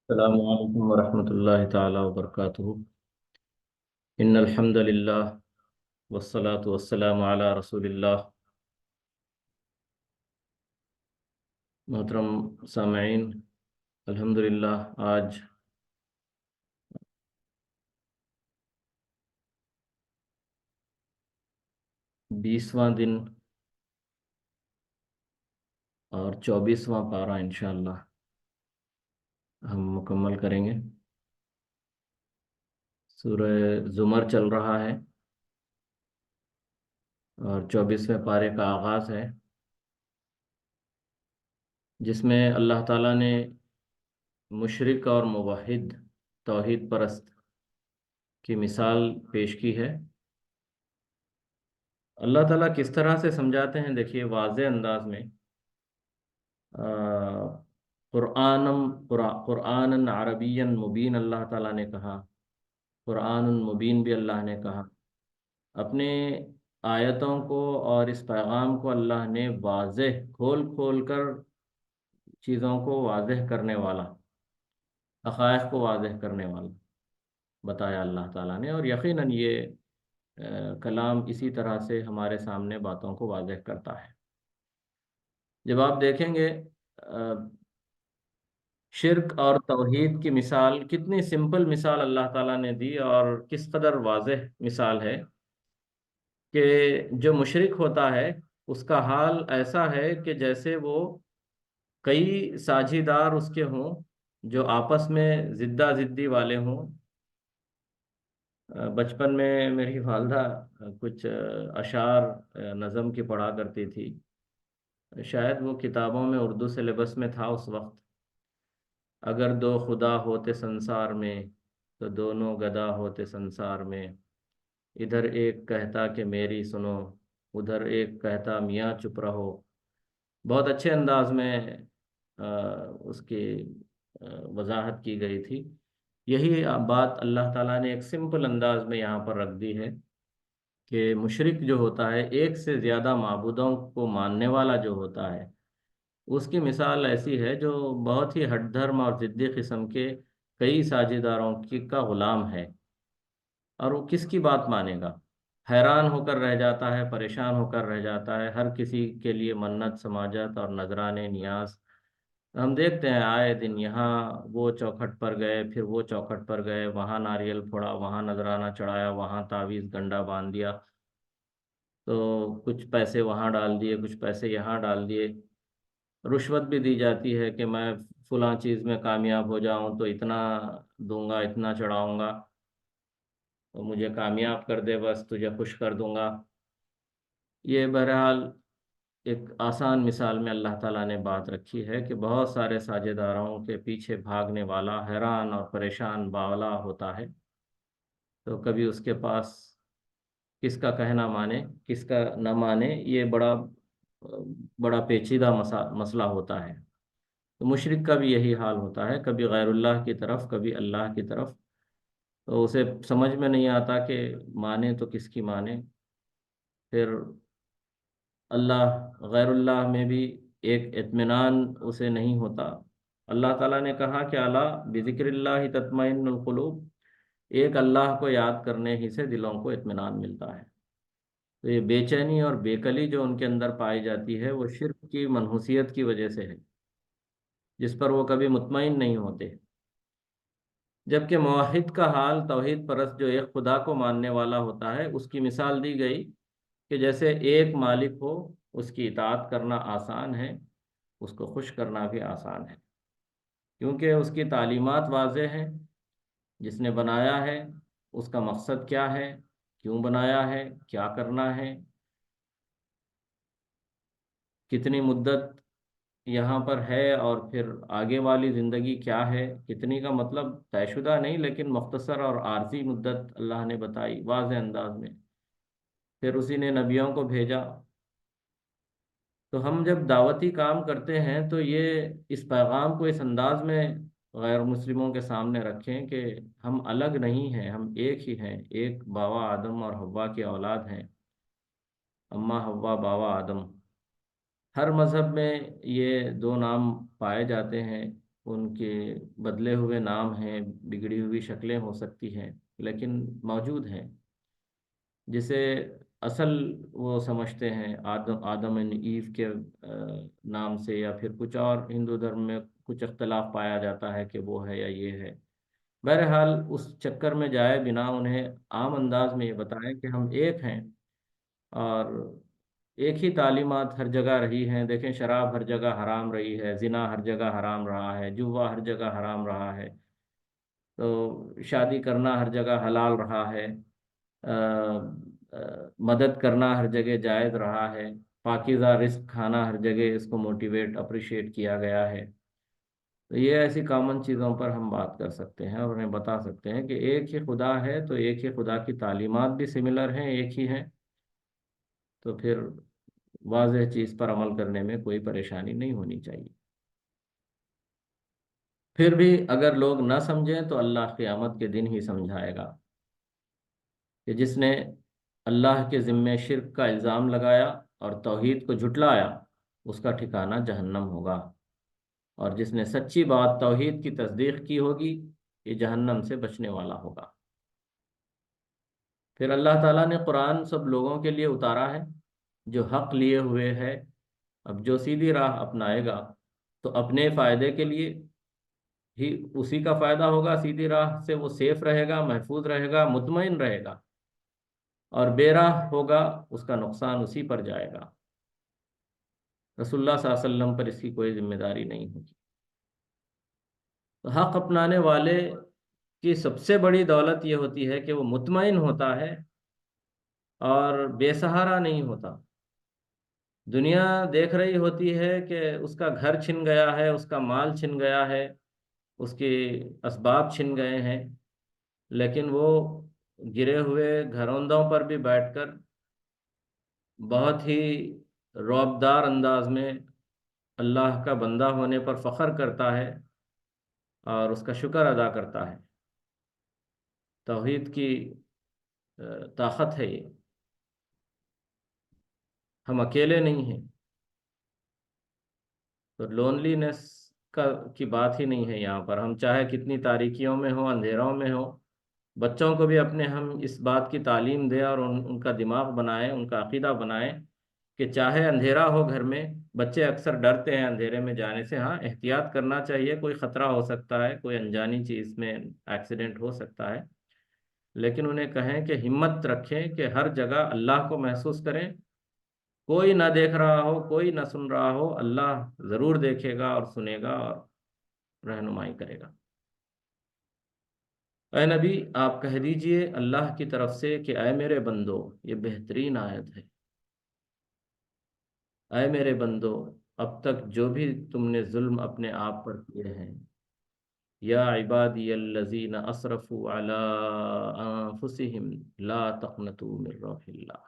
السلام علیکم ورحمۃ اللہ تعالی وبرکاتہ۔ ان الحمد للہ والصلاة والسلام علی رسول اللہ۔ محترم سامعین، الحمدللہ آج 20واں دن اور 24واں پارہ انشاءاللہ ہم مکمل کریں گے۔ سورہ زمر چل رہا ہے اور 24ویں پارے کا آغاز ہے، جس میں اللہ تعالیٰ نے مشرک اور موحد توحید پرست کی مثال پیش کی ہے۔ اللہ تعالیٰ کس طرح سے سمجھاتے ہیں، دیکھیے واضح انداز میں قرآن عربی مبین اللہ تعالیٰ نے کہا، قرآن مبین بھی اللہ نے کہا۔ اپنے آیتوں کو اور اس پیغام کو اللہ نے واضح کھول کھول کر چیزوں کو واضح کرنے والا، حقائق کو واضح کرنے والا بتایا اللہ تعالیٰ نے، اور یقیناً یہ کلام اسی طرح سے ہمارے سامنے باتوں کو واضح کرتا ہے۔ جب آپ دیکھیں گے شرک اور توحید کی مثال، کتنی سمپل مثال اللہ تعالیٰ نے دی اور کس قدر واضح مثال ہے کہ جو مشرک ہوتا ہے اس کا حال ایسا ہے کہ جیسے وہ کئی ساجھیدار اس کے ہوں جو آپس میں زدہ زدی والے ہوں۔ بچپن میں میری والدہ کچھ اشعار نظم کی پڑھا کرتی تھی، شاید وہ کتابوں میں اردو سلیبس میں تھا اس وقت۔ اگر دو خدا ہوتے سنسار میں تو دونوں گدا ہوتے سنسار میں، ادھر ایک کہتا کہ میری سنو، ادھر ایک کہتا میاں چپ رہو۔ بہت اچھے انداز میں اس کی وضاحت کی گئی تھی۔ یہی بات اللہ تعالیٰ نے ایک سمپل انداز میں یہاں پر رکھ دی ہے کہ مشرک جو ہوتا ہے، ایک سے زیادہ معبودوں کو ماننے والا جو ہوتا ہے، اس کی مثال ایسی ہے جو بہت ہی ہٹ دھرم اور ضدی قسم کے کئی ساجھیداروں کی کا غلام ہے، اور وہ کس کی بات مانے گا؟ حیران ہو کر رہ جاتا ہے، پریشان ہو کر رہ جاتا ہے، ہر کسی کے لیے منت سماجت اور نذرانے نیاز۔ ہم دیکھتے ہیں آئے دن یہاں وہ چوکھٹ پر گئے، پھر وہ چوکھٹ پر گئے، وہاں ناریل پھوڑا، وہاں نذرانہ چڑھایا، وہاں تعویذ گنڈا باندھ دیا، تو کچھ پیسے وہاں ڈال دیے، کچھ پیسے یہاں ڈال دیے۔ رشوت بھی دی جاتی ہے کہ میں فلاں چیز میں کامیاب ہو جاؤں تو اتنا دوں گا، اتنا چڑھاؤں گا، تو مجھے کامیاب کر دے، بس تجھے خوش کر دوں گا۔ یہ بہرحال ایک آسان مثال میں اللہ تعالیٰ نے بات رکھی ہے کہ بہت سارے ساجھیداروں کے پیچھے بھاگنے والا حیران اور پریشان باولا ہوتا ہے، تو کبھی اس کے پاس کس کا کہنا مانے کس کا نہ مانے، یہ بڑا بڑا پیچیدہ مسئلہ ہوتا ہے۔ تو مشرک کا بھی یہی حال ہوتا ہے، کبھی غیر اللہ کی طرف، کبھی اللہ کی طرف، تو اسے سمجھ میں نہیں آتا کہ مانے تو کس کی مانے۔ پھر اللہ غیر اللہ میں بھی ایک اطمینان اسے نہیں ہوتا۔ اللہ تعالیٰ نے کہا کہ الا بذکر اللہ تطمئن القلوب، ایک اللہ کو یاد کرنے ہی سے دلوں کو اطمینان ملتا ہے۔ تو یہ بے چینی اور بے کلی جو ان کے اندر پائی جاتی ہے، وہ شرک کی منحوسیت کی وجہ سے ہے، جس پر وہ کبھی مطمئن نہیں ہوتے۔ جبکہ موحد کا حال، توحید پرست جو ایک خدا کو ماننے والا ہوتا ہے، اس کی مثال دی گئی کہ جیسے ایک مالک ہو، اس کی اطاعت کرنا آسان ہے، اس کو خوش کرنا بھی آسان ہے، کیونکہ اس کی تعلیمات واضح ہیں۔ جس نے بنایا ہے اس کا مقصد کیا ہے، کیوں بنایا ہے، کیا کرنا ہے، کتنی مدت یہاں پر ہے، اور پھر آگے والی زندگی کیا ہے، کتنی کا مطلب طے شدہ نہیں لیکن مختصر اور عارضی مدت اللہ نے بتائی واضح انداز میں۔ پھر اسی نے نبیوں کو بھیجا۔ تو ہم جب دعوتی کام کرتے ہیں تو یہ اس پیغام کو اس انداز میں غیر مسلموں کے سامنے رکھیں کہ ہم الگ نہیں ہیں، ہم ایک ہی ہیں، ایک باوا آدم اور حوا کی اولاد ہیں، اماں حوا باوا آدم۔ ہر مذہب میں یہ دو نام پائے جاتے ہیں، ان کے بدلے ہوئے نام ہیں، بگڑی ہوئی شکلیں ہو سکتی ہیں، لیکن موجود ہیں، جسے اصل وہ سمجھتے ہیں آدم اینڈ ایو کے نام سے، یا پھر کچھ اور ہندو دھرم میں کچھ اختلاف پایا جاتا ہے کہ وہ ہے یا یہ ہے۔ بہرحال اس چکر میں جائے بنا انہیں عام انداز میں یہ بتائیں کہ ہم ایک ہیں، اور ایک ہی تعلیمات ہر جگہ رہی ہیں۔ دیکھیں، شراب ہر جگہ حرام رہی ہے، زنا ہر جگہ حرام رہا ہے، جوا ہر جگہ حرام رہا ہے، تو شادی کرنا ہر جگہ حلال رہا ہے، مدد کرنا ہر جگہ جائز رہا ہے، پاکیزہ رزق کھانا ہر جگہ اس کو موٹیویٹ اپریشیٹ کیا گیا ہے۔ تو یہ ایسی کامن چیزوں پر ہم بات کر سکتے ہیں اور انہیں بتا سکتے ہیں کہ ایک ہی خدا ہے، تو ایک ہی خدا کی تعلیمات بھی سملر ہیں، ایک ہی ہیں، تو پھر واضح چیز پر عمل کرنے میں کوئی پریشانی نہیں ہونی چاہیے۔ پھر بھی اگر لوگ نہ سمجھیں تو اللہ قیامت کے دن ہی سمجھائے گا کہ جس نے اللہ کے ذمے شرک کا الزام لگایا اور توحید کو جھٹلایا، اس کا ٹھکانہ جہنم ہوگا، اور جس نے سچی بات توحید کی تصدیق کی ہوگی، یہ جہنم سے بچنے والا ہوگا۔ پھر اللہ تعالیٰ نے قرآن سب لوگوں کے لیے اتارا ہے جو حق لیے ہوئے ہے۔ اب جو سیدھی راہ اپنائے گا تو اپنے فائدے کے لیے ہی اسی کا فائدہ ہوگا، سیدھی راہ سے وہ سیف رہے گا، محفوظ رہے گا، مطمئن رہے گا، اور بے راہ ہوگا اس کا نقصان اسی پر جائے گا۔ رسول اللہ صلی اللہ علیہ وسلم پر اس کی کوئی ذمہ داری نہیں ہوگی۔ تو حق اپنانے والے کی سب سے بڑی دولت یہ ہوتی ہے کہ وہ مطمئن ہوتا ہے اور بے سہارا نہیں ہوتا۔ دنیا دیکھ رہی ہوتی ہے کہ اس کا گھر چھن گیا ہے، اس کا مال چھن گیا ہے، اس کے اسباب چھن گئے ہیں، لیکن وہ گرے ہوئے گھروندوں پر بھی بیٹھ کر بہت ہی رعبدار انداز میں اللہ کا بندہ ہونے پر فخر کرتا ہے اور اس کا شکر ادا کرتا ہے۔ توحید کی طاقت ہے یہ، ہم اکیلے نہیں ہیں۔ تو لونلی نیس کی بات ہی نہیں ہے یہاں پر، ہم چاہے کتنی تاریکیوں میں ہوں، اندھیروں میں ہوں، بچوں کو بھی اپنے ہم اس بات کی تعلیم دیں اور ان کا دماغ بنائیں، ان کا عقیدہ بنائیں کہ چاہے اندھیرا ہو گھر میں، بچے اکثر ڈرتے ہیں اندھیرے میں جانے سے، ہاں احتیاط کرنا چاہیے، کوئی خطرہ ہو سکتا ہے، کوئی انجانی چیز میں ایکسیڈنٹ ہو سکتا ہے، لیکن انہیں کہیں کہ ہمت رکھیں کہ ہر جگہ اللہ کو محسوس کریں، کوئی نہ دیکھ رہا ہو، کوئی نہ سن رہا ہو، اللہ ضرور دیکھے گا اور سنے گا اور رہنمائی کرے گا۔ اے نبی، آپ کہہ دیجئے اللہ کی طرف سے کہ اے میرے بندو، یہ بہترین آیت ہے، اے میرے بندو، اب تک جو بھی تم نے ظلم اپنے آپ پر کیے ہیں، یا عبادی الذین اسرفوا علی انفسہم لا تقنطوا من روح اللہ،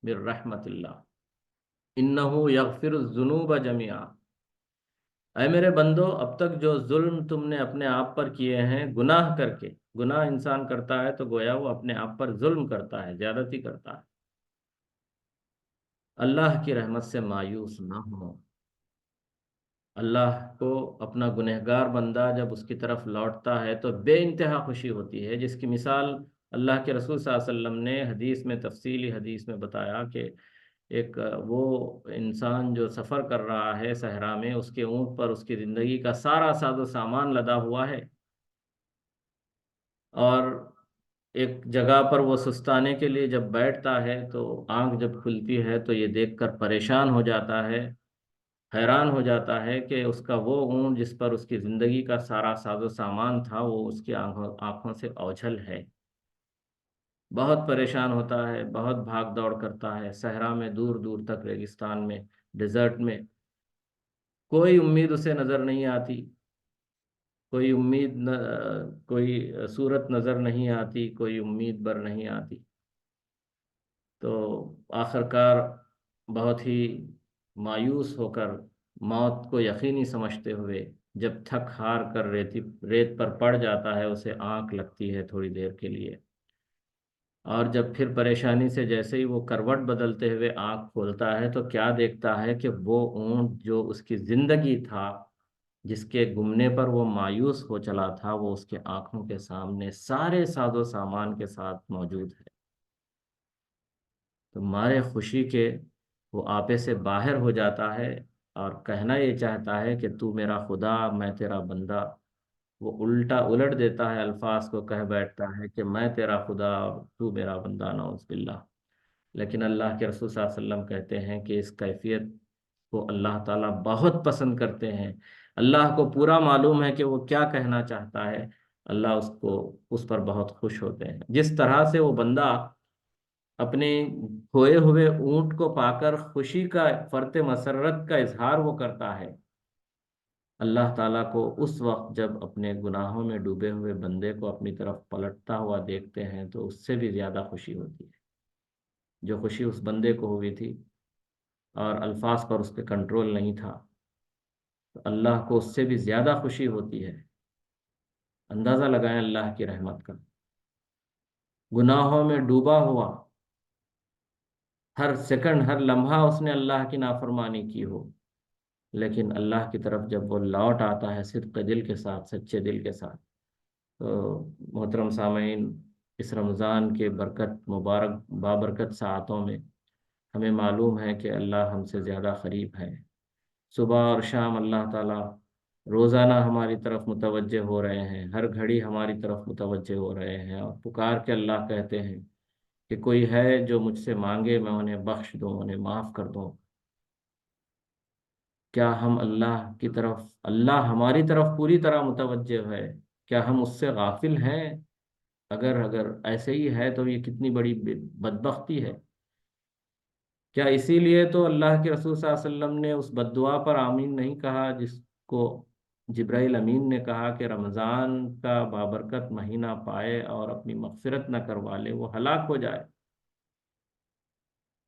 من رحمت اللہ، انہ یغفر الذنوب جميعا۔ اے میرے بندو، اب تک جو ظلم تم نے اپنے آپ پر کیے ہیں گناہ کر کے، گناہ انسان کرتا ہے تو گویا وہ اپنے آپ پر ظلم کرتا ہے، زیادتی کرتا ہے، اللہ کی رحمت سے مایوس نہ ہو۔ اللہ کو اپنا گنہگار بندہ جب اس کی طرف لوٹتا ہے تو بے انتہا خوشی ہوتی ہے، جس کی مثال اللہ کے رسول صلی اللہ علیہ وسلم نے حدیث میں، تفصیلی حدیث میں بتایا کہ ایک وہ انسان جو سفر کر رہا ہے صحرا میں، اس کے اونٹ پر اس کی زندگی کا سارا ساز و سامان لدا ہوا ہے، اور ایک جگہ پر وہ سستانے کے لیے جب بیٹھتا ہے تو آنکھ جب کھلتی ہے تو یہ دیکھ کر پریشان ہو جاتا ہے، حیران ہو جاتا ہے کہ اس کا وہ اونٹ جس پر اس کی زندگی کا سارا ساز و سامان تھا، وہ اس کی آنکھوں سے اوجھل ہے۔ بہت پریشان ہوتا ہے، بہت بھاگ دوڑ کرتا ہے صحرا میں، دور دور تک ریگستان میں، ڈیزرٹ میں، کوئی امید اسے نظر نہیں آتی، کوئی امید کوئی صورت نظر نہیں آتی، کوئی امید بر نہیں آتی۔ تو آخرکار بہت ہی مایوس ہو کر، موت کو یقینی سمجھتے ہوئے، جب تھک ہار کر ریت پر پڑ جاتا ہے، اسے آنکھ لگتی ہے تھوڑی دیر کے لیے، اور جب پھر پریشانی سے جیسے ہی وہ کروٹ بدلتے ہوئے آنکھ کھولتا ہے تو کیا دیکھتا ہے کہ وہ اونٹ جو اس کی زندگی تھا، جس کے گمنے پر وہ مایوس ہو چلا تھا، وہ اس کے آنکھوں کے سامنے سارے ساز و سامان کے ساتھ موجود ہے۔ تو مارے خوشی کے وہ آپے سے باہر ہو جاتا ہے اور کہنا یہ چاہتا ہے کہ تو میرا خدا، میں تیرا بندہ۔ وہ الٹا الٹ دیتا ہے، الفاظ کو کہہ بیٹھتا ہے کہ میں تیرا خدا اور تو میرا بندہ، نعوذ باللہ۔ لیکن اللہ کے رسول صلی اللہ علیہ وسلم کہتے ہیں کہ اس کیفیت کو اللہ تعالیٰ بہت پسند کرتے ہیں۔ اللہ کو پورا معلوم ہے کہ وہ کیا کہنا چاہتا ہے، اللہ اس پر بہت خوش ہوتے ہیں۔ جس طرح سے وہ بندہ اپنے کھوئے ہوئے اونٹ کو پا کر خوشی کا فرط مسرت کا اظہار وہ کرتا ہے، اللہ تعالیٰ کو اس وقت جب اپنے گناہوں میں ڈوبے ہوئے بندے کو اپنی طرف پلٹتا ہوا دیکھتے ہیں تو اس سے بھی زیادہ خوشی ہوتی ہے۔ جو خوشی اس بندے کو ہوئی تھی اور الفاظ پر اس کے کنٹرول نہیں تھا، تو اللہ کو اس سے بھی زیادہ خوشی ہوتی ہے۔ اندازہ لگائیں اللہ کی رحمت کا۔ گناہوں میں ڈوبا ہوا، ہر سیکنڈ ہر لمحہ اس نے اللہ کی نافرمانی کی ہو، لیکن اللہ کی طرف جب وہ لوٹ آتا ہے صدق دل کے ساتھ، سچے دل کے ساتھ، تو محترم سامعین، اس رمضان کے برکت مبارک بابرکت ساعتوں میں ہمیں معلوم ہے کہ اللہ ہم سے زیادہ قریب ہے۔ صبح اور شام اللہ تعالیٰ روزانہ ہماری طرف متوجہ ہو رہے ہیں، ہر گھڑی ہماری طرف متوجہ ہو رہے ہیں، اور پکار کے اللہ کہتے ہیں کہ کوئی ہے جو مجھ سے مانگے میں انہیں بخش دوں، انہیں معاف کر دوں۔ کیا ہم اللہ کی طرف، اللہ ہماری طرف پوری طرح متوجہ ہے؟ کیا ہم اس سے غافل ہیں؟ اگر ایسے ہی ہے تو یہ کتنی بڑی بدبختی ہے۔ کیا اسی لیے تو اللہ کے رسول صلی اللہ علیہ وسلم نے اس بد دعا پر آمین نہیں کہا جس کو جبرائیل امین نے کہا کہ رمضان کا بابرکت مہینہ پائے اور اپنی مغفرت نہ کروا لے، وہ ہلاک ہو جائے؟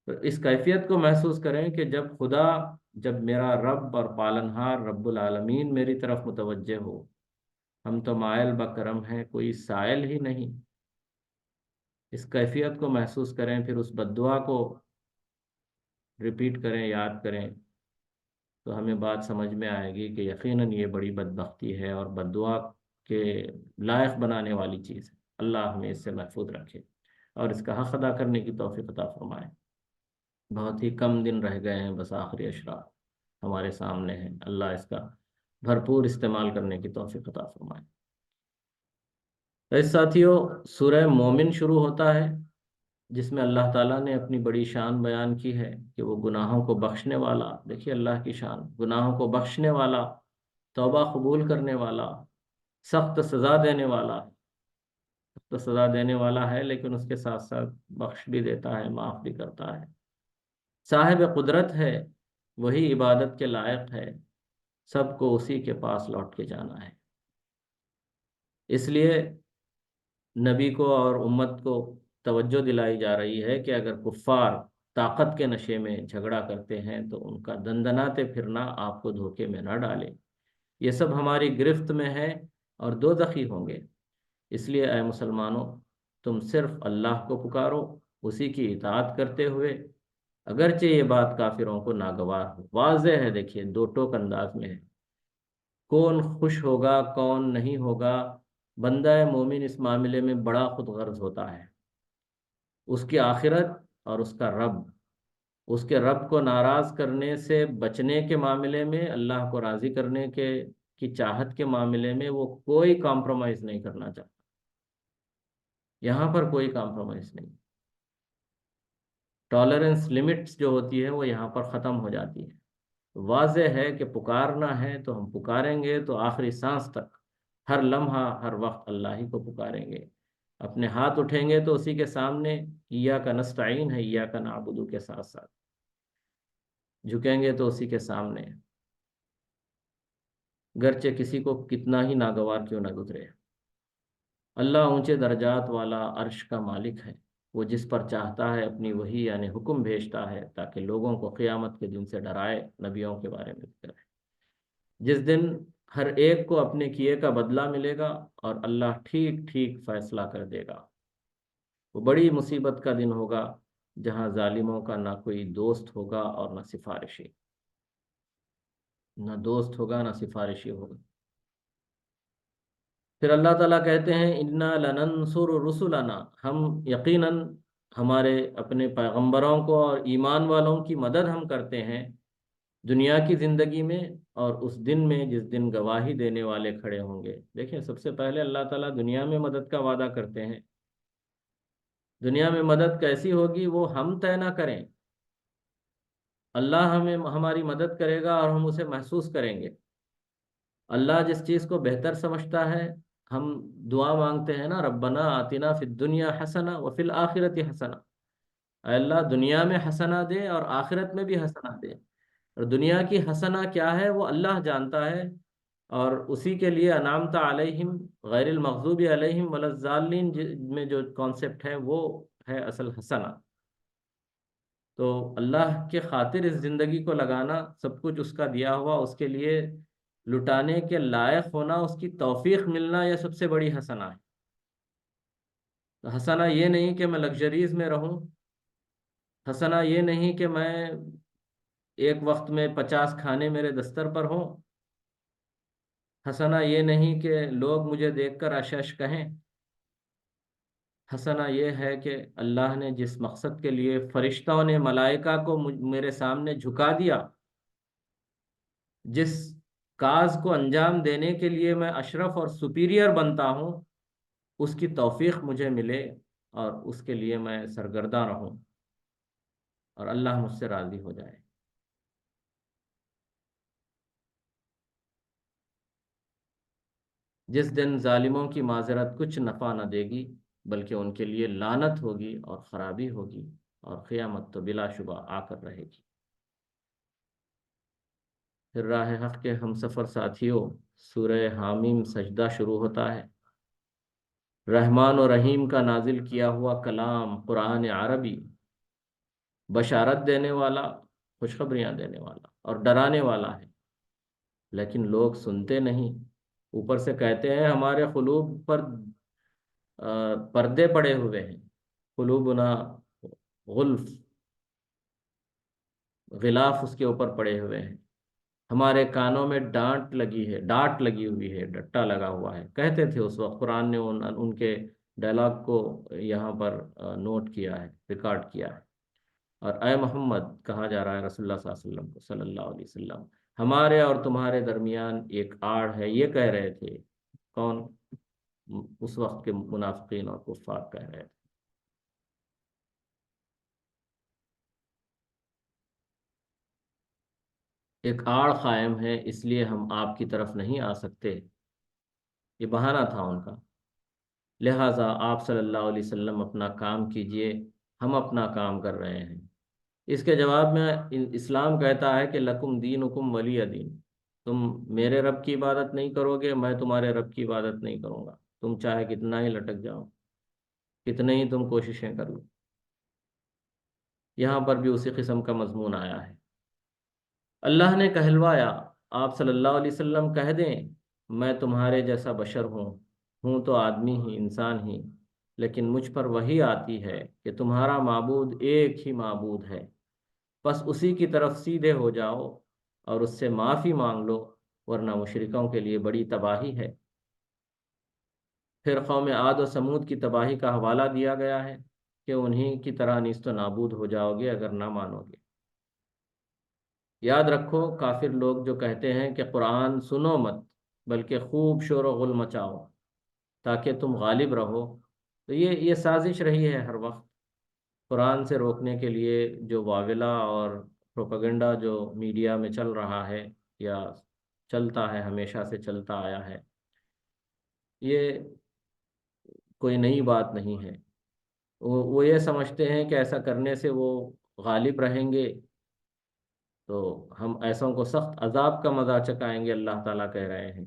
تو اس کیفیت کو محسوس کریں کہ جب میرا رب اور پالنہار رب العالمین میری طرف متوجہ ہو، ہم تو مائل بکرم ہیں، کوئی سائل ہی نہیں۔ اس کیفیت کو محسوس کریں، پھر اس بد دعا کو ریپیٹ کریں، یاد کریں، تو ہمیں بات سمجھ میں آئے گی کہ یقیناً یہ بڑی بدبختی ہے اور بد دعا کے لائق بنانے والی چیز ہے۔ اللہ ہمیں اس سے محفوظ رکھے اور اس کا حق ادا کرنے کی توفیق عطا فرمائے۔ بہت ہی کم دن رہ گئے ہیں، بس آخری اشراف ہمارے سامنے ہیں، اللہ اس کا بھرپور استعمال کرنے کی توفیق عطا فرمائے۔ اس ساتھیوں، سورہ مومن شروع ہوتا ہے جس میں اللہ تعالیٰ نے اپنی بڑی شان بیان کی ہے کہ وہ گناہوں کو بخشنے والا، دیکھیے اللہ کی شان، گناہوں کو بخشنے والا، توبہ قبول کرنے والا، سخت سزا دینے والا، سخت سزا دینے والا ہے لیکن اس کے ساتھ ساتھ بخش بھی دیتا ہے، معاف بھی کرتا ہے، صاحب قدرت ہے، وہی عبادت کے لائق ہے، سب کو اسی کے پاس لوٹ کے جانا ہے۔ اس لیے نبی کو اور امت کو توجہ دلائی جا رہی ہے کہ اگر کفار طاقت کے نشے میں جھگڑا کرتے ہیں تو ان کا دندناتے پھرنا آپ کو دھوکے میں نہ ڈالے، یہ سب ہماری گرفت میں ہے اور دوزخی ہوں گے۔ اس لیے اے مسلمانوں، تم صرف اللہ کو پکارو، اسی کی اطاعت کرتے ہوئے، اگرچہ یہ بات کافروں کو ناگوار ہو۔ واضح ہے، دیکھیے دو ٹوک انداز میں ہے، کون خوش ہوگا کون نہیں ہوگا۔ بندہ مومن اس معاملے میں بڑا خود غرض ہوتا ہے، اس کی آخرت اور اس کا رب، اس کے رب کو ناراض کرنے سے بچنے کے معاملے میں، اللہ کو راضی کرنے کی چاہت کے معاملے میں وہ کوئی کمپرومائز نہیں کرنا چاہتا، یہاں پر کوئی کمپرومائز نہیں۔ ٹالرنس لمٹس جو ہوتی ہے وہ یہاں پر ختم ہو جاتی ہے۔ واضح ہے کہ پکارنا ہے تو ہم پکاریں گے تو آخری سانس تک، ہر لمحہ ہر وقت اللہ ہی کو پکاریں گے۔ اپنے ہاتھ اٹھیں گے تو اسی کے سامنے، ایاک نستعین ہے، ایاک نعبد کے ساتھ ساتھ جھکیں گے تو اسی کے سامنے، گرچہ کسی کو کتنا ہی ناگوار کیوں نہ گزرے۔ اللہ اونچے درجات والا عرش کا مالک ہے، وہ جس پر چاہتا ہے اپنی وحی یعنی حکم بھیجتا ہے تاکہ لوگوں کو قیامت کے دن سے ڈرائے، نبیوں کے بارے میں ذکر ہے، جس دن ہر ایک کو اپنے کیے کا بدلہ ملے گا اور اللہ ٹھیک ٹھیک فیصلہ کر دے گا۔ وہ بڑی مصیبت کا دن ہوگا جہاں ظالموں کا نہ کوئی دوست ہوگا اور نہ سفارشی۔ نہ دوست ہوگا نہ سفارشی ہوگا۔ پھر اللہ تعالیٰ کہتے ہیں انا لننصر رسلنا، ہم یقیناً ہمارے اپنے پیغمبروں کو اور ایمان والوں کی مدد ہم کرتے ہیں دنیا کی زندگی میں اور اس دن میں جس دن گواہی دینے والے کھڑے ہوں گے۔ دیکھیں، سب سے پہلے اللہ تعالیٰ دنیا میں مدد کا وعدہ کرتے ہیں۔ دنیا میں مدد کیسی ہوگی وہ ہم طے نہ کریں، اللہ ہمیں ہماری مدد کرے گا اور ہم اسے محسوس کریں گے۔ اللہ جس چیز کو بہتر سمجھتا ہے، ہم دعا مانگتے ہیں نا، ربنا آتنا فی الدنیا حسنہ وفی الآخرۃ حسنہ، اے اللہ دنیا میں حسنہ دے اور آخرت میں بھی حسنہ دے۔ اور دنیا کی حسنہ کیا ہے وہ اللہ جانتا ہے، اور اسی کے لیے انعمت علیہم غیر المغضوب علیہم ولا الضالین میں جو کانسیپٹ ہے وہ ہے اصل حسنہ۔ تو اللہ کے خاطر اس زندگی کو لگانا، سب کچھ اس کا دیا ہوا، اس کے لیے لٹانے کے لائق ہونا، اس کی توفیق ملنا، یہ سب سے بڑی حسنہ ہے۔ تو حسنہ یہ نہیں کہ میں لگژریز میں رہوں، حسنہ یہ نہیں کہ میں ایک وقت میں 50 کھانے میرے دستر پر ہوں، حسنہ یہ نہیں کہ لوگ مجھے دیکھ کر اش اش کہیں، حسنہ یہ ہے کہ اللہ نے جس مقصد کے لیے فرشتوں نے ملائکہ کو میرے سامنے جھکا دیا، جس کاز کو انجام دینے کے لیے میں اشرف اور سپیریئر بنتا ہوں، اس کی توفیق مجھے ملے اور اس کے لیے میں سرگرداں رہوں اور اللہ مجھ سے راضی ہو جائے۔ جس دن ظالموں کی معذرت کچھ نفع نہ دے گی، بلکہ ان کے لیے لعنت ہوگی اور خرابی ہوگی، اور قیامت تو بلا شبہ آ کر رہے گی۔ پھر راہ حق کے ہم سفر ساتھیوں، سورہ حامیم سجدہ شروع ہوتا ہے۔ رحمان و رحیم کا نازل کیا ہوا کلام قرآن عربی، بشارت دینے والا، خوشخبریاں دینے والا اور ڈرانے والا ہے، لیکن لوگ سنتے نہیں۔ اوپر سے کہتے ہیں ہمارے قلوب پر پردے پڑے ہوئے ہیں، قلوبنا غلف، غلاف اس کے اوپر پڑے ہوئے ہیں، ہمارے کانوں میں ڈانٹ لگی ہوئی ہے، ڈٹا لگا ہوا ہے۔ کہتے تھے اس وقت، قرآن نے ان کے ڈائلاگ کو یہاں پر نوٹ کیا ہے، ریکارڈ کیا ہے۔ اور اے محمد کہا جا رہا ہے رسول اللہ صلی اللہ علیہ وسلم کو، صلی اللہ علیہ وسلم، ہمارے اور تمہارے درمیان ایک آڑ ہے، یہ کہہ رہے تھے کون؟ اس وقت کے منافقین اور کفار کہہ رہے تھے۔ ایک آڑ قائم ہے، اس لیے ہم آپ کی طرف نہیں آ سکتے، یہ بہانہ تھا ان کا۔ لہٰذا آپ صلی اللہ علیہ وسلم اپنا کام کیجئے، ہم اپنا کام کر رہے ہیں۔ اس کے جواب میں اسلام کہتا ہے کہ لکم دینکم ولی دین، تم میرے رب کی عبادت نہیں کرو گے، میں تمہارے رب کی عبادت نہیں کروں گا، تم چاہے کتنا ہی لٹک جاؤ، کتنے ہی تم کوششیں کر لو۔ یہاں پر بھی اسی قسم کا مضمون آیا ہے۔ اللہ نے کہلوایا، آپ صلی اللہ علیہ وسلم کہہ دیں میں تمہارے جیسا بشر ہوں تو آدمی ہی، انسان ہی، لیکن مجھ پر وحی آتی ہے کہ تمہارا معبود ایک ہی معبود ہے، بس اسی کی طرف سیدھے ہو جاؤ اور اس سے معافی مانگ لو، ورنہ مشرکوں کے لیے بڑی تباہی ہے۔ پھر قوم عاد و سمود کی تباہی کا حوالہ دیا گیا ہے کہ انہی کی طرح نیست و نابود ہو جاؤ گے اگر نہ مانو گے۔ یاد رکھو، کافر لوگ جو کہتے ہیں کہ قرآن سنو مت بلکہ خوب شور و غل مچاؤ تاکہ تم غالب رہو، تو یہ سازش رہی ہے ہر وقت قرآن سے روکنے کے لیے۔ جو واویلا اور پروپیگنڈا جو میڈیا میں چل رہا ہے یا چلتا ہے، ہمیشہ سے چلتا آیا ہے، یہ کوئی نئی بات نہیں ہے۔ وہ یہ سمجھتے ہیں کہ ایسا کرنے سے وہ غالب رہیں گے، تو ہم ایسوں کو سخت عذاب کا مزہ چکائیں گے، اللہ تعالیٰ کہہ رہے ہیں۔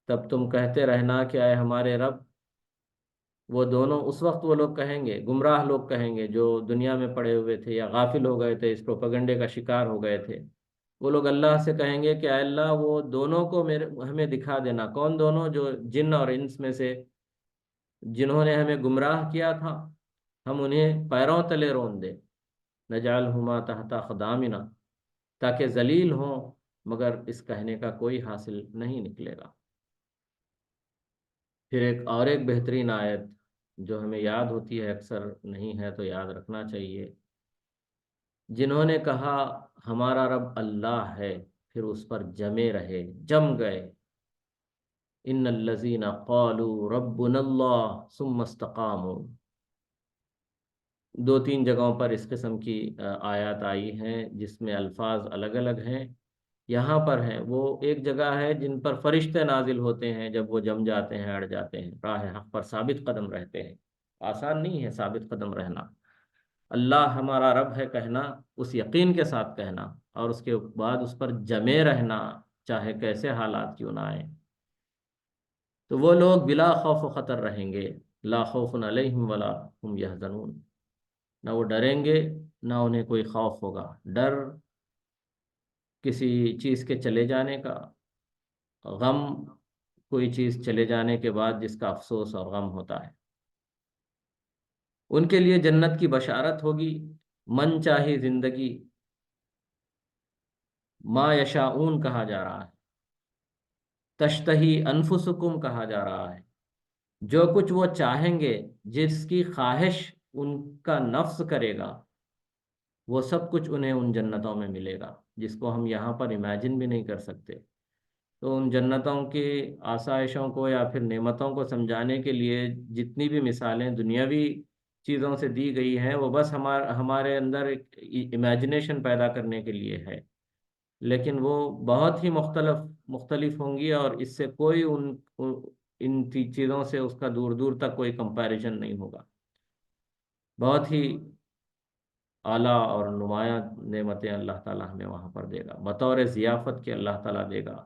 تب تم کہتے رہنا کہ اے ہمارے رب، وہ دونوں اس وقت وہ لوگ کہیں گے، گمراہ لوگ کہیں گے جو دنیا میں پڑے ہوئے تھے یا غافل ہو گئے تھے، اس پروپیگنڈے کا شکار ہو گئے تھے، وہ لوگ اللہ سے کہیں گے کہ اے اللہ وہ دونوں کو ہمیں دکھا دینا۔ کون دونوں؟ جو جن اور انس میں سے جنہوں نے ہمیں گمراہ کیا تھا، ہم انہیں پیروں تلے رون دیں، نجعلہما تحت اقدامنا، تاکہ ذلیل ہوں مگر اس کہنے کا کوئی حاصل نہیں نکلے گا۔ پھر ایک بہترین آیت جو ہمیں یاد ہوتی ہے اکثر، نہیں ہے تو یاد رکھنا چاہیے، جنہوں نے کہا ہمارا رب اللہ ہے پھر اس پر جمے رہے، جم گئے، ان الذین قالوا ربنا اللہ ثم استقاموا۔ دو تین جگہوں پر اس قسم کی آیات آئی ہیں جس میں الفاظ الگ الگ ہیں، یہاں پر ہیں۔ وہ ایک جگہ ہے جن پر فرشتے نازل ہوتے ہیں، جب وہ جم جاتے ہیں، اڑ جاتے ہیں، راہ حق پر ثابت قدم رہتے ہیں۔ آسان نہیں ہے ثابت قدم رہنا، اللہ ہمارا رب ہے کہنا، اس یقین کے ساتھ کہنا، اور اس کے بعد اس پر جمے رہنا، چاہے کیسے حالات کیوں نہ آئیں۔ تو وہ لوگ بلا خوف و خطر رہیں گے، لا خوف علیہم ولا ہم یحزنون، نہ وہ ڈریں گے نہ انہیں کوئی خوف ہوگا۔ ڈر کسی چیز کے چلے جانے کا، غم کوئی چیز چلے جانے کے بعد جس کا افسوس اور غم ہوتا ہے۔ ان کے لیے جنت کی بشارت ہوگی، من چاہی زندگی، ما یشاؤون کہا جا رہا ہے، تشتہی انفسکم کہا جا رہا ہے، جو کچھ وہ چاہیں گے، جس کی خواہش ان کا نفس کرے گا، وہ سب کچھ انہیں ان جنتوں میں ملے گا، جس کو ہم یہاں پر امیجن بھی نہیں کر سکتے۔ تو ان جنتوں کی آسائشوں کو یا پھر نعمتوں کو سمجھانے کے لیے جتنی بھی مثالیں دنیاوی چیزوں سے دی گئی ہیں، وہ بس ہمارے اندر ایک امیجنیشن پیدا کرنے کے لیے ہے، لیکن وہ بہت ہی مختلف ہوں گی، اور اس سے کوئی ان چیزوں سے اس کا دور دور تک کوئی کمپیریزن نہیں ہوگا۔ بہت ہی اعلیٰ اور نمایاں نعمتیں اللہ تعالیٰ ہمیں وہاں پر دے گا، بطور ضیافت کے اللہ تعالیٰ دے گا،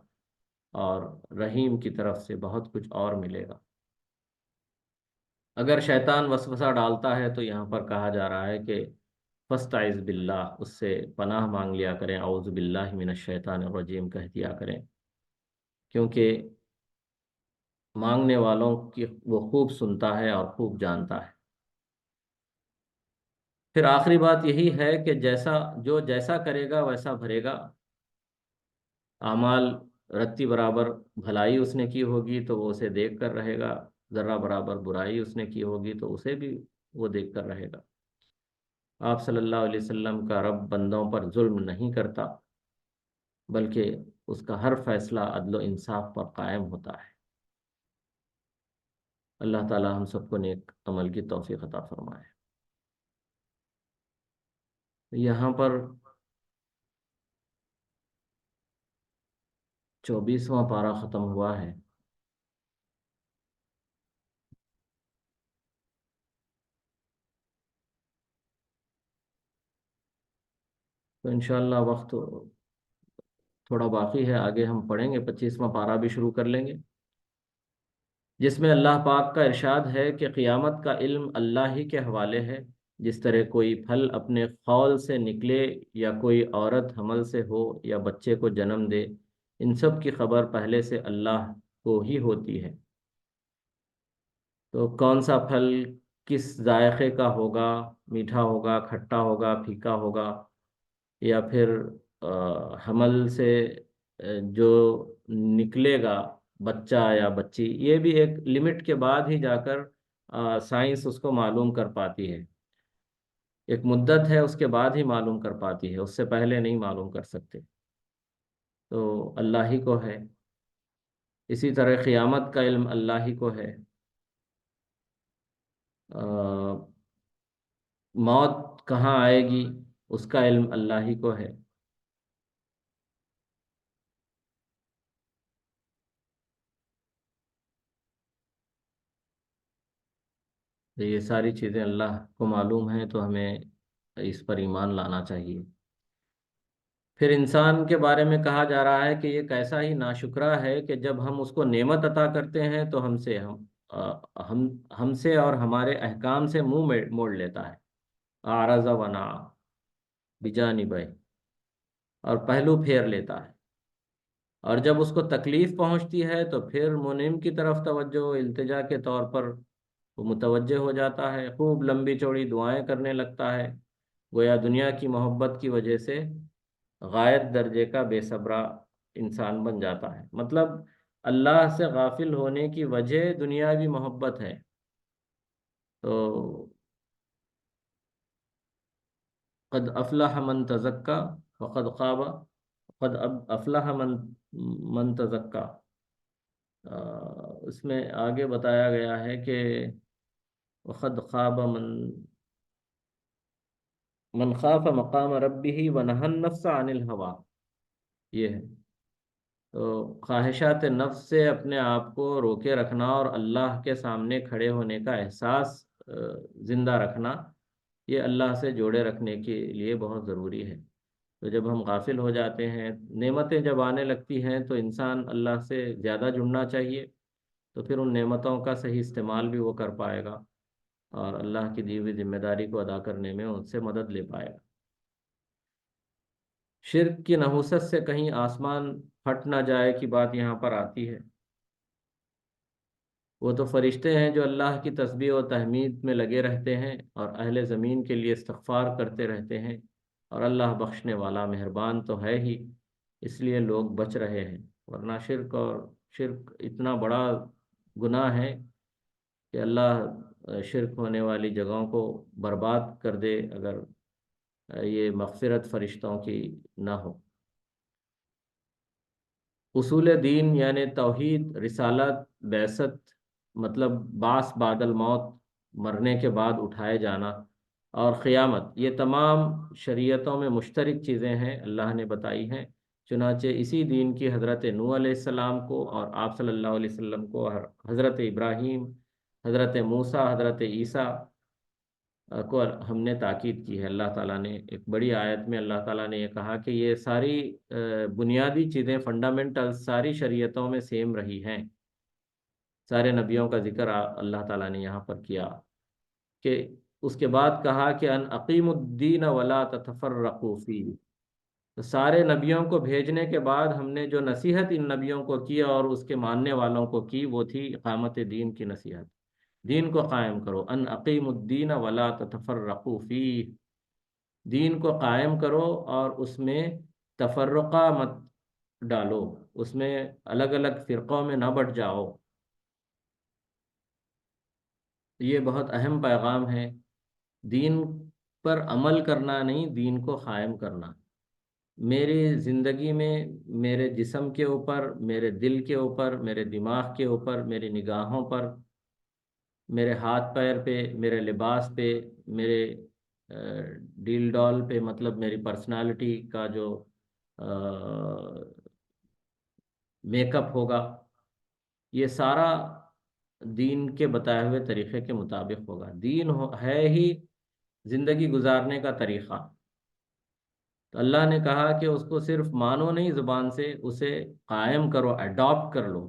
اور رحیم کی طرف سے بہت کچھ اور ملے گا۔ اگر شیطان وسوسہ ڈالتا ہے تو یہاں پر کہا جا رہا ہے کہ فاستعذ باللہ، اس سے پناہ مانگ لیا کریں، اعوذ باللہ من الشیطان الرجیم کہہ دیا کریں، کیونکہ مانگنے والوں کی وہ خوب سنتا ہے اور خوب جانتا ہے۔ پھر آخری بات یہی ہے کہ جیسا کرے گا ویسا بھرے گا۔ اعمال رتی برابر بھلائی اس نے کی ہوگی تو وہ اسے دیکھ کر رہے گا، ذرہ برابر برائی اس نے کی ہوگی تو اسے بھی وہ دیکھ کر رہے گا۔ آپ صلی اللہ علیہ وسلم کا رب بندوں پر ظلم نہیں کرتا، بلکہ اس کا ہر فیصلہ عدل و انصاف پر قائم ہوتا ہے۔ اللہ تعالی ہم سب کو نیک عمل کی توفیق عطا فرمائے۔ یہاں پر 24واں پارہ ختم ہوا ہے۔ تو انشاءاللہ وقت تھوڑا باقی ہے، آگے ہم پڑھیں گے، 25واں پارہ بھی شروع کر لیں گے، جس میں اللہ پاک کا ارشاد ہے کہ قیامت کا علم اللہ ہی کے حوالے ہے۔ جس طرح کوئی پھل اپنے خول سے نکلے، یا کوئی عورت حمل سے ہو، یا بچے کو جنم دے، ان سب کی خبر پہلے سے اللہ کو ہی ہوتی ہے۔ تو کون سا پھل کس ذائقے کا ہوگا، میٹھا ہوگا، کھٹا ہوگا، پھیکا ہوگا، یا پھر حمل سے جو نکلے گا بچہ یا بچی، یہ بھی ایک لمٹ کے بعد ہی جا کر سائنس اس کو معلوم کر پاتی ہے۔ ایک مدت ہے، اس کے بعد ہی معلوم کر پاتی ہے، اس سے پہلے نہیں معلوم کر سکتے۔ تو اللہ ہی کو ہے۔ اسی طرح قیامت کا علم اللہ ہی کو ہے۔ موت کہاں آئے گی اس کا علم اللہ ہی کو ہے۔ تو یہ ساری چیزیں اللہ کو معلوم ہیں، تو ہمیں اس پر ایمان لانا چاہیے۔ پھر انسان کے بارے میں کہا جا رہا ہے کہ یہ کیسا ہی ناشکرا ہے کہ جب ہم اس کو نعمت عطا کرتے ہیں تو ہم سے اور ہمارے احکام سے منہ موڑ لیتا ہے، اعرض ونا بجانبہ، اور پہلو پھیر لیتا ہے، اور جب اس کو تکلیف پہنچتی ہے تو پھر منعم کی طرف توجہ و التجا کے طور پر وہ متوجہ ہو جاتا ہے، خوب لمبی چوڑی دعائیں کرنے لگتا ہے، گویا دنیا کی محبت کی وجہ سے غائب درجے کا بے صبرا انسان بن جاتا ہے۔ مطلب اللہ سے غافل ہونے کی وجہ دنیاوی محبت ہے۔ تو قد افلح من تزکا وقد خاب، قد افلح من تزکا۔ اس میں آگے بتایا گیا ہے کہ وقد خاب من خاف مقام ربه ونهى النفس عن الهوى، یہ ہے۔ تو خواہشات نفس سے اپنے آپ کو روکے رکھنا اور اللہ کے سامنے کھڑے ہونے کا احساس زندہ رکھنا، یہ اللہ سے جوڑے رکھنے کے لیے بہت ضروری ہے۔ تو جب ہم غافل ہو جاتے ہیں، نعمتیں جب آنے لگتی ہیں، تو انسان اللہ سے زیادہ جڑنا چاہیے، تو پھر ان نعمتوں کا صحیح استعمال بھی وہ کر پائے گا اور اللہ کی دی ہوئی ذمہ داری کو ادا کرنے میں ان سے مدد لے پائے گا۔ شرک کی نحوست سے کہیں آسمان پھٹ نہ جائے کی بات یہاں پر آتی ہے۔ وہ تو فرشتے ہیں جو اللہ کی تسبیح و تحمید میں لگے رہتے ہیں اور اہل زمین کے لیے استغفار کرتے رہتے ہیں، اور اللہ بخشنے والا مہربان تو ہے ہی، اس لیے لوگ بچ رہے ہیں۔ ورنہ شرک اتنا بڑا گناہ ہے کہ اللہ شرک ہونے والی جگہوں کو برباد کر دے اگر یہ مغفرت فرشتوں کی نہ ہو۔ اصول دین یعنی توحید، رسالت، بعثت، مطلب بعث بعد الموت، مرنے کے بعد اٹھائے جانا، اور قیامت، یہ تمام شریعتوں میں مشترک چیزیں ہیں، اللہ نے بتائی ہیں۔ چنانچہ اسی دین کی حضرت نوح علیہ السلام کو اور آپ صلی اللہ علیہ وسلم کو، حضرت ابراہیم، حضرت موسیٰ، حضرت عیسیٰ کو ہم نے تاکید کی ہے۔ اللہ تعالیٰ نے ایک بڑی آیت میں اللہ تعالیٰ نے یہ کہا کہ یہ ساری بنیادی چیزیں، فنڈامنٹل، ساری شریعتوں میں سیم رہی ہیں۔ سارے نبیوں کا ذکر اللہ تعالیٰ نے یہاں پر کیا کہ اس کے بعد کہا کہ ان اقیم الدین ولا تتفرقوا فیہ۔ تو سارے نبیوں کو بھیجنے کے بعد ہم نے جو نصیحت ان نبیوں کو کی اور اس کے ماننے والوں کو کی، وہ تھی اقامت دین کی نصیحت۔ دین کو قائم کرو، ان اقیم الدین ولا تتفرقوا فیہ، دین کو قائم کرو اور اس میں تفرقہ مت ڈالو، اس میں الگ الگ فرقوں میں نہ بٹ جاؤ۔ یہ بہت اہم پیغام ہے، دین پر عمل کرنا نہیں، دین کو قائم کرنا۔ میری زندگی میں میرے جسم کے اوپر، میرے دل کے اوپر، میرے دماغ کے اوپر، میری نگاہوں پر، میرے ہاتھ پیر پہ، میرے لباس پہ، میرے ڈیل ڈال پہ، مطلب میری پرسنالٹی کا جو میک اپ ہوگا، یہ سارا دین کے بتائے ہوئے طریقے کے مطابق ہوگا۔ دین ہے ہی زندگی گزارنے کا طریقہ۔ تو اللہ نے کہا کہ اس کو صرف مانو نہیں زبان سے، اسے قائم کرو، اڈاپٹ کر لو۔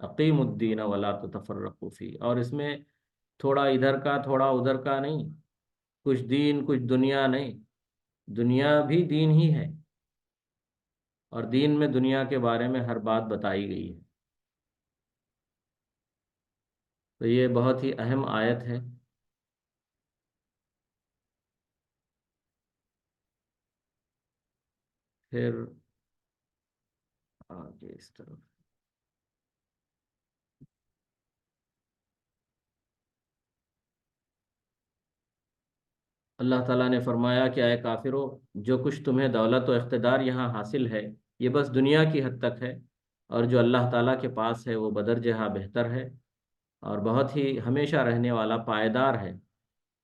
اقیم الدین ولا تتفرقوا فی، اور اس میں تھوڑا ادھر کا تھوڑا ادھر کا نہیں، کچھ دین کچھ دنیا نہیں، دنیا بھی دین ہی ہے، اور دین میں دنیا کے بارے میں ہر بات بتائی گئی ہے۔ تو یہ بہت ہی اہم آیت ہے۔ پھر آگے اس طرف اللہ تعالیٰ نے فرمایا کہ اے کافرو، جو کچھ تمہیں دولت و اقتدار یہاں حاصل ہے، یہ بس دنیا کی حد تک ہے، اور جو اللہ تعالیٰ کے پاس ہے وہ بدرجہ بہتر ہے اور بہت ہی ہمیشہ رہنے والا پائیدار ہے۔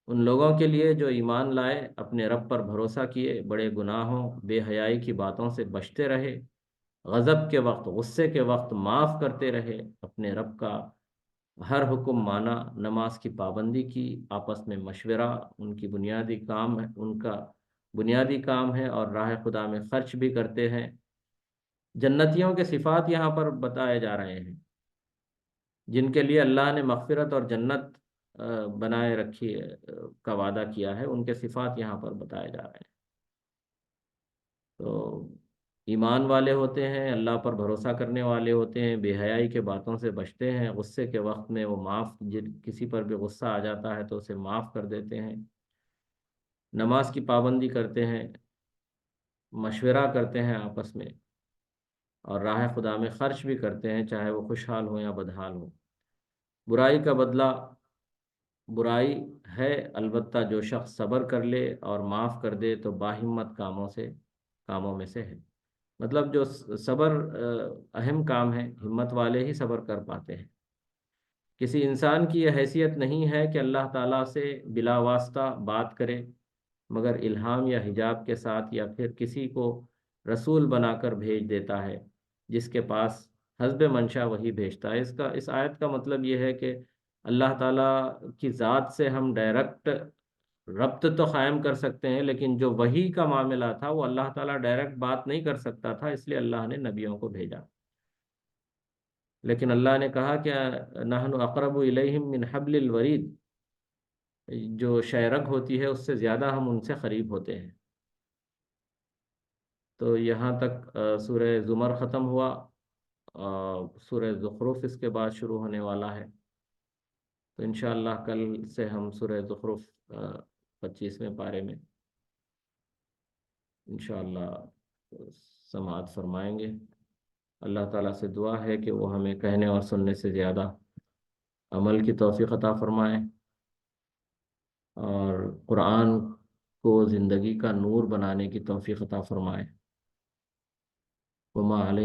ان لوگوں کے لیے جو ایمان لائے، اپنے رب پر بھروسہ کیے، بڑے گناہوں، بے حیائی کی باتوں سے بچتے رہے، غضب کے وقت، غصے کے وقت معاف کرتے رہے، اپنے رب کا ہر حکم مانا، نماز کی پابندی کی، آپس میں مشورہ، ان کی بنیادی کام ہے، ان کا بنیادی کام ہے، اور راہ خدا میں خرچ بھی کرتے ہیں۔ جنتیوں کے صفات یہاں پر بتائے جا رہے ہیں، جن کے لیے اللہ نے مغفرت اور جنت بنائے رکھی کا وعدہ کیا ہے، ان کے صفات یہاں پر بتائے جا رہے ہیں۔ تو ایمان والے ہوتے ہیں، اللہ پر بھروسہ کرنے والے ہوتے ہیں، بے حیائی کے باتوں سے بچتے ہیں، غصے کے وقت میں وہ کسی پر بھی غصہ آ جاتا ہے تو اسے معاف کر دیتے ہیں، نماز کی پابندی کرتے ہیں، مشورہ کرتے ہیں آپس میں، اور راہ خدا میں خرچ بھی کرتے ہیں، چاہے وہ خوشحال ہوں یا بدحال ہوں۔ برائی کا بدلہ برائی ہے، البتہ جو شخص صبر کر لے اور معاف کر دے تو باہمت کاموں میں سے ہے۔ مطلب جو صبر اہم کام ہے، ہمت والے ہی صبر کر پاتے ہیں۔ کسی انسان کی یہ حیثیت نہیں ہے کہ اللہ تعالیٰ سے بلا واسطہ بات کرے، مگر الہام یا حجاب کے ساتھ، یا پھر کسی کو رسول بنا کر بھیج دیتا ہے، جس کے پاس حسب منشا وہی بھیجتا ہے۔ اس آیت کا مطلب یہ ہے کہ اللہ تعالیٰ کی ذات سے ہم ڈائریکٹ ربط تو قائم کر سکتے ہیں، لیکن جو وحی کا معاملہ تھا وہ اللہ تعالیٰ ڈائریکٹ بات نہیں کر سکتا تھا، اس لیے اللہ نے نبیوں کو بھیجا۔ لیکن اللہ نے کہا کہ نحن اقرب الیہم من حبل الورید، جو شہ رگ ہوتی ہے اس سے زیادہ ہم ان سے قریب ہوتے ہیں۔ تو یہاں تک سورہ زمر ختم ہوا، سورہ زخرف اس کے بعد شروع ہونے والا ہے۔ تو انشاءاللہ کل سے ہم سورہ زخرف 25ویں پارے میں انشاءاللہ سماعت فرمائیں گے۔ اللہ تعالیٰ سے دعا ہے کہ وہ ہمیں کہنے اور سننے سے زیادہ عمل کی توفیق عطا فرمائے، اور قرآن کو زندگی کا نور بنانے کی توفیق عطا فرمائے۔ وما علینا